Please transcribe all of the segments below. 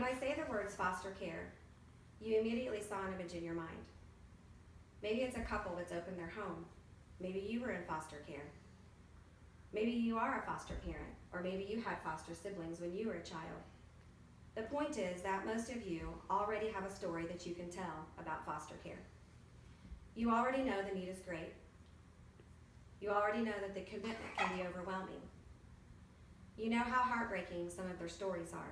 I say the words foster care, you immediately saw an image in your mind. Maybe it's a couple that's opened their home. Maybe you were in foster care. Maybe you are a foster parent, or maybe you had foster siblings when you were a child. The point is that most of you already have a story that you can tell about foster care. You already know the need is great. You already know that the commitment can be overwhelming. You know how heartbreaking some of their stories are.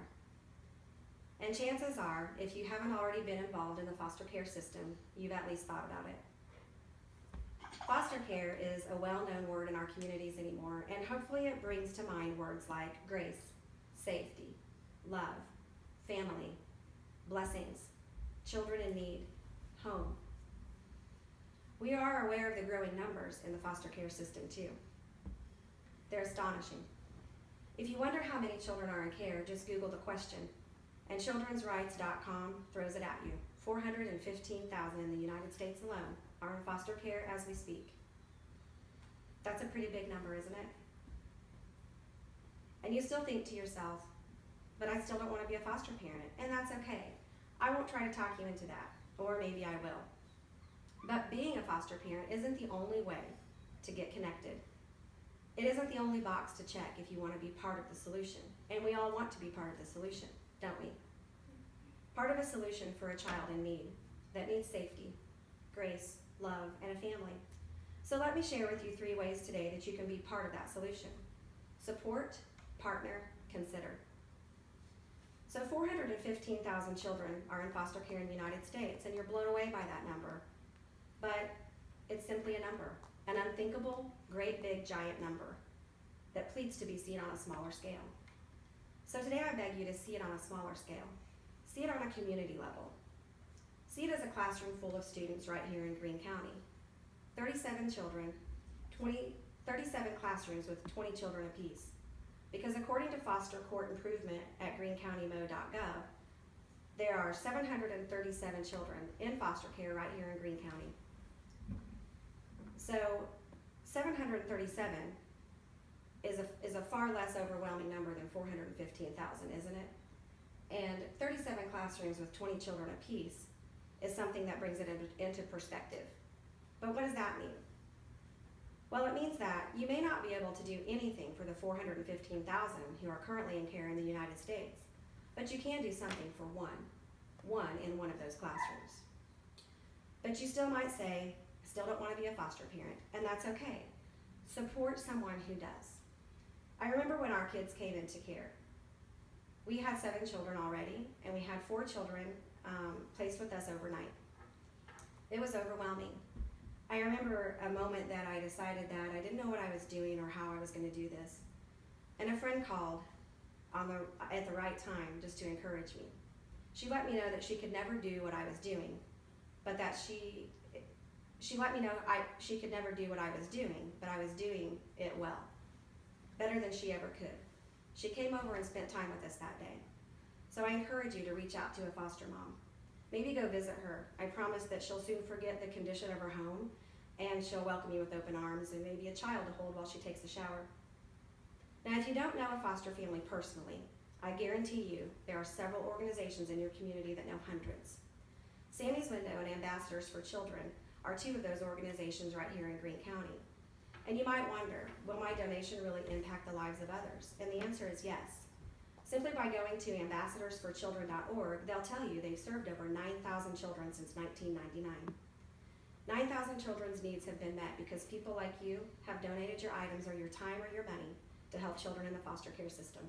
And chances are, if you haven't already been involved in the foster care system, you've at least thought about it. Foster care is a well-known word in our communities anymore, and hopefully it brings to mind words like grace, safety, love, family, blessings, children in need, home. We are aware of the growing numbers in the foster care system too. They're astonishing. If you wonder how many children are in care, just Google the question, and childrensrights.com throws it at you. 415,000 in the United States alone are in foster care as we speak. That's a pretty big number, isn't it? And you still think to yourself, but I still don't want to be a foster parent, and that's okay. I won't try to talk you into that, or maybe I will. But being a foster parent isn't the only way to get connected. It isn't the only box to check if you want to be part of the solution, and we all want to be part of the solution, don't we? Part of a solution for a child in need that needs safety, grace, love, and a family. So let me share with you 3 ways today that you can be part of that solution. Support, partner, consider. So 415,000 children are in foster care in the United States, and you're blown away by that number. But it's simply a number, an unthinkable, great big giant number that pleads to be seen on a smaller scale. So today I beg you to see it on a smaller scale. See it on a community level. See it as a classroom full of students right here in Greene County. 37 children, 37 classrooms with 20 children apiece. Because according to foster court improvement at greenecountymo.gov, there are 737 children in foster care right here in Greene County. So 737 is a far less overwhelming number than 415,000, isn't it? And 37 classrooms with 20 children apiece is something that brings it into perspective. But what does that mean? Well, it means that you may not be able to do anything for the 415,000 who are currently in care in the United States, but you can do something for one in one of those classrooms. But you still might say, I still don't want to be a foster parent, and that's okay. Support someone who does. I remember when our kids came into care. We had 7 children already, and we had 4 children placed with us overnight. It was overwhelming. I remember a moment that I decided that I didn't know what I was doing or how I was going to do this. And a friend called at the right time just to encourage me. She let me know that she could never do what I was doing, but that she let me know she could never do what I was doing, but I was doing it well, better than she ever could. She came over and spent time with us that day. So I encourage you to reach out to a foster mom. Maybe go visit her. I promise that she'll soon forget the condition of her home, and she'll welcome you with open arms and maybe a child to hold while she takes a shower. Now, if you don't know a foster family personally, I guarantee you there are several organizations in your community that know hundreds. Sammy's Window and Ambassadors for Children are 2 of those organizations right here in Greene County. And you might wonder, will my donation really impact the lives of others? And the answer is yes. Simply by going to ambassadorsforchildren.org, they'll tell you they've served over 9,000 children since 1999. 9,000 children's needs have been met because people like you have donated your items or your time or your money to help children in the foster care system.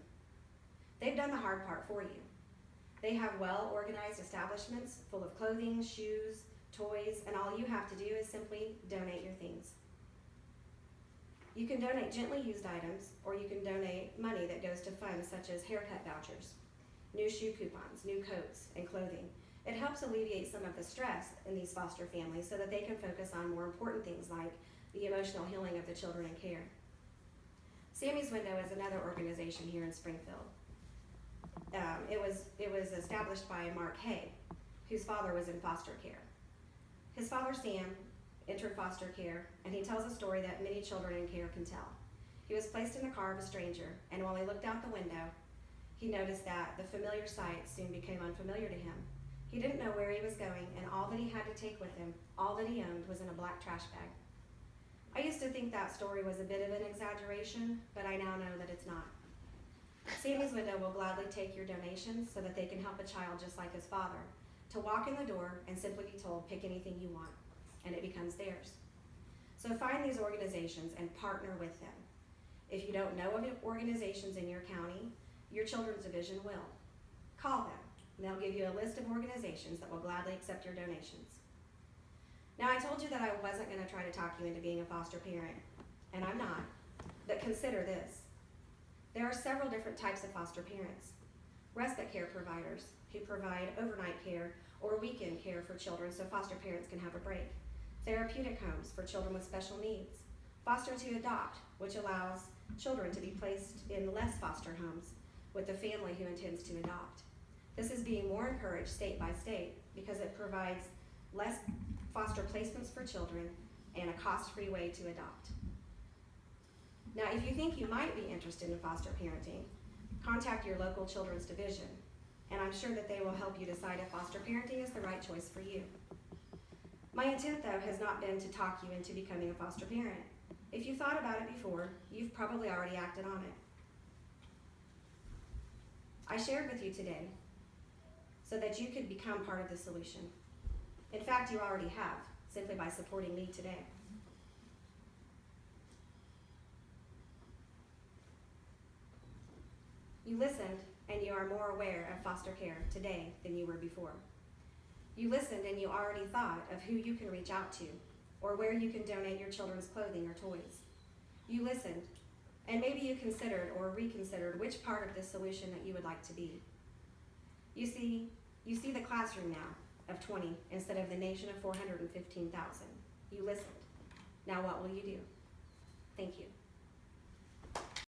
They've done the hard part for you. They have well-organized establishments full of clothing, shoes, toys, and all you have to do is simply donate your things. You can donate gently used items, or you can donate money that goes to funds such as haircut vouchers, new shoe coupons, new coats, and clothing. It helps alleviate some of the stress in these foster families so that they can focus on more important things like the emotional healing of the children in care. Sammy's Window is another organization here in Springfield. It was established by Mark Hay, whose father was in foster care. His father, Sam, entered foster care, and he tells a story that many children in care can tell. He was placed in the car of a stranger, and while he looked out the window, He noticed that the familiar sights soon became unfamiliar to him. He didn't know where he was going, and all that he had to take with him, all that he owned, was in a black trash bag. I used to think that story was a bit of an exaggeration, but I now know that it's not. Sammy's Window will gladly take your donations so that they can help a child just like his father to walk in the door and simply be told, pick anything you want, and it becomes theirs. So find these organizations and partner with them. If you don't know of organizations in your county, your children's division will. Call them, and they'll give you a list of organizations that will gladly accept your donations. Now, I told you that I wasn't going to try to talk you into being a foster parent, and I'm not, but consider this. There are several different types of foster parents. Respite care providers who provide overnight care or weekend care for children so foster parents can have a break. Therapeutic homes for children with special needs. Foster to adopt, which allows children to be placed in less foster homes with the family who intends to adopt. This is being more encouraged state by state because it provides less foster placements for children and a cost-free way to adopt. Now, if you think you might be interested in foster parenting, contact your local children's division, and I'm sure that they will help you decide if foster parenting is the right choice for you. My intent, though, has not been to talk you into becoming a foster parent. If you thought about it before, you've probably already acted on it. I shared with you today so that you could become part of the solution. In fact, you already have, simply by supporting me today. You listened, and you are more aware of foster care today than you were before. You listened, and you already thought of who you can reach out to, or where you can donate your children's clothing or toys. You listened, and maybe you considered or reconsidered which part of this solution that you would like to be. You see the classroom now of 20 instead of the nation of 415,000. You listened. Now what will you do? Thank you.